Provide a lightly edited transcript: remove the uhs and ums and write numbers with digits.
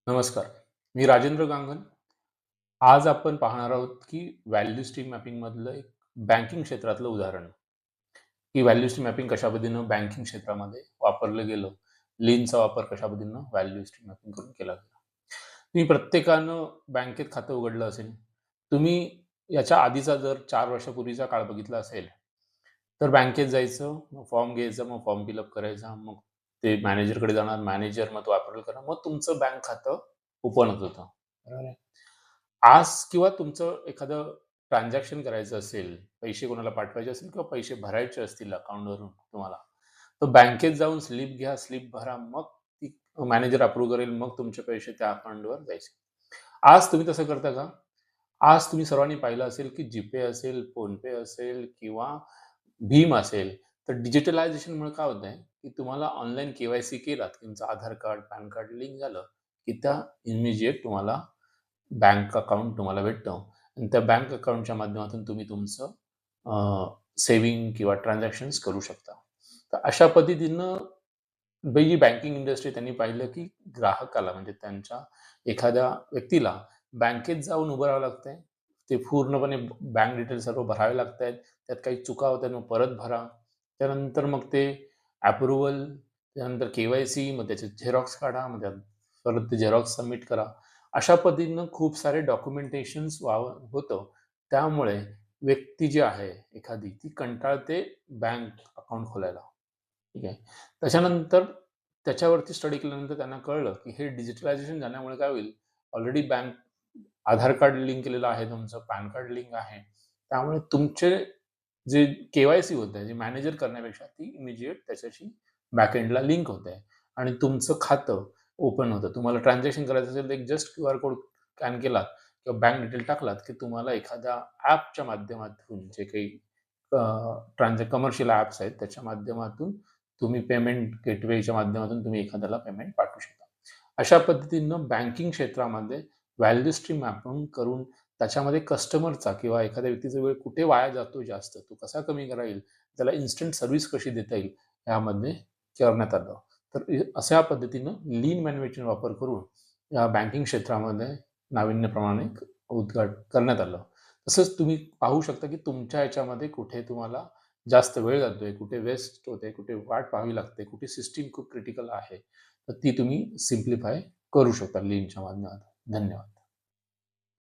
नमस्कार. मी राजेंद्र गांगण. आज आपण पाहणार आहोत, की व्हॅल्यू स्ट्रीम मॅपिंगमधलं एक बँकिंग क्षेत्रातलं उदाहरण, की व्हॅल्यू स्ट्रीम मॅपिंग कशा पद्धतीनं बँकिंग क्षेत्रामध्ये वापरलं गेलं. लीनचा वापर कशा पद्धतीनं व्हॅल्यू स्ट्रीम मॅपिंग करून केला गेला. तुम्ही प्रत्येकानं बँकेत खातं उघडलं असेल. तुम्ही याच्या आधीचा जर 4 वर्षापूर्वीचा काळ बघितला असेल, तर बँकेत जायचं, मग फॉर्म घ्यायचा, मग फॉर्म फिल करायचा, मग ते मॅनेजरकडे जाणार, मॅनेजर मग तो अप्रूव्हल करणार, मग तुमचं बँक खातं ओपन होत होतं. बरोबर आहे. आज किंवा तुमचं एखादं ट्रान्झॅक्शन करायचं असेल, पैसे कोणाला पाठवायचे असतील किंवा पैसे भरायचे असतील अकाउंटवरून तुम्हाला, तर बँकेत जाऊन स्लिप घ्या, स्लिप भरा. मग ती मॅनेजर अप्रूव्ह करेल, मग तुमचे पैसे त्या अकाउंटवर जायचे. आज तुम्ही तसं करता का? आज तुम्ही सर्वांनी पाहिलं असेल, की जीपे असेल, फोनपे असेल किंवा भीम असेल, तर डिजिटलायझेशनमुळे काय होतंय, की तुम्हाला ऑनलाईन के-वाय-सी केलात, तुमचं आधार कार्ड, पॅन कार्ड लिंक झालं, की त्या इमिजिएट तुम्हाला बँक अकाउंट तुम्हाला भेटतं आणि त्या बँक अकाउंटच्या माध्यमातून तुम्ही तुमचं सेव्हिंग किंवा ट्रान्झॅक्शन्स करू शकता. तर अशा पद्धतीनं जी बँकिंग इंडस्ट्री त्यांनी पाहिलं, की ग्राहकाला म्हणजे त्यांच्या एखाद्या व्यक्तीला बँकेत जाऊन उभं राहावं लागतंय. ते पूर्णपणे बँक डिटेल्स सर्व भरावे लागतायत. त्यात काही चुका होत्या मग परत भरा. त्यानंतर मग ते अप्रूव्हल, त्यानंतर के-वाय-सी, मग त्याचे झेरॉक्स काढा, मग त्यात परत ते झेरॉक्स सबमिट करा. अशा पद्धतीनं खूप सारे डॉक्युमेंटेशन्स होतं. त्यामुळे व्यक्ती जी आहे एखादी, ती कंटाळते बँक अकाउंट खोलायला. ठीक आहे. त्याच्यानंतर त्याच्यावरती स्टडी केल्यानंतर त्यांना कळलं, की हे डिजिटलायझेशन झाल्यामुळे काय होईल, ऑलरेडी बँक आधार कार्ड लिंक केलेलं आहे तुमचं, पॅन कार्ड लिंक आहे. त्यामुळे तुमचे जे के-वाय-सी होतंय, जे मॅनेजर करण्यापेक्षा ती इमिडिएट त्याच्याशी बॅकएंडला लिंक होते आणि तुमचं खातं ओपन होतं. तुम्हाला ट्रान्झॅक्शन करायचं असेल, तर एक जस्ट क्यूआर कोड स्कॅन केलात किंवा बँक डिटेल टाकलात, की तुम्हाला एखाद्या ॲपच्या माध्यमातून जे काही कमर्शियल ॲप्स आहेत, त्याच्या माध्यमातून तुम्ही पेमेंट गेटवेच्या माध्यमातून तुम्ही एखाद्याला पेमेंट पाठवू शकता. अशा पद्धतीनं बँकिंग क्षेत्रामध्ये व्हॅल्यू स्ट्रीम मॅपिंग करून त्याच्यामध्ये कस्टमरचा किंवा एखाद्या व्यक्तीचा वेळ कुठे वाया जातो जास्त, तो कसा कमी करता येईल, त्याला इन्स्टंट सर्व्हिस कशी देता येईल, यामध्ये करण्यात आलं. तर अशा पद्धतीनं लीन मॅन्युफॅक्चरिंग वापर करून या बँकिंग क्षेत्रामध्ये नाविन्यप्रमाणे करण्यात आलं. तसंच तुम्ही पाहू शकता, की तुमच्या ह्याच्यामध्ये कुठे तुम्हाला जास्त वेळ जातोय, कुठे वेस्ट होतंय, कुठे वाट पाहावी लागते, कुठे सिस्टम खूप क्रिटिकल आहे. तर ती तुम्ही सिम्प्लिफाय करू शकता लीनच्या माध्यमातून. धन्यवाद.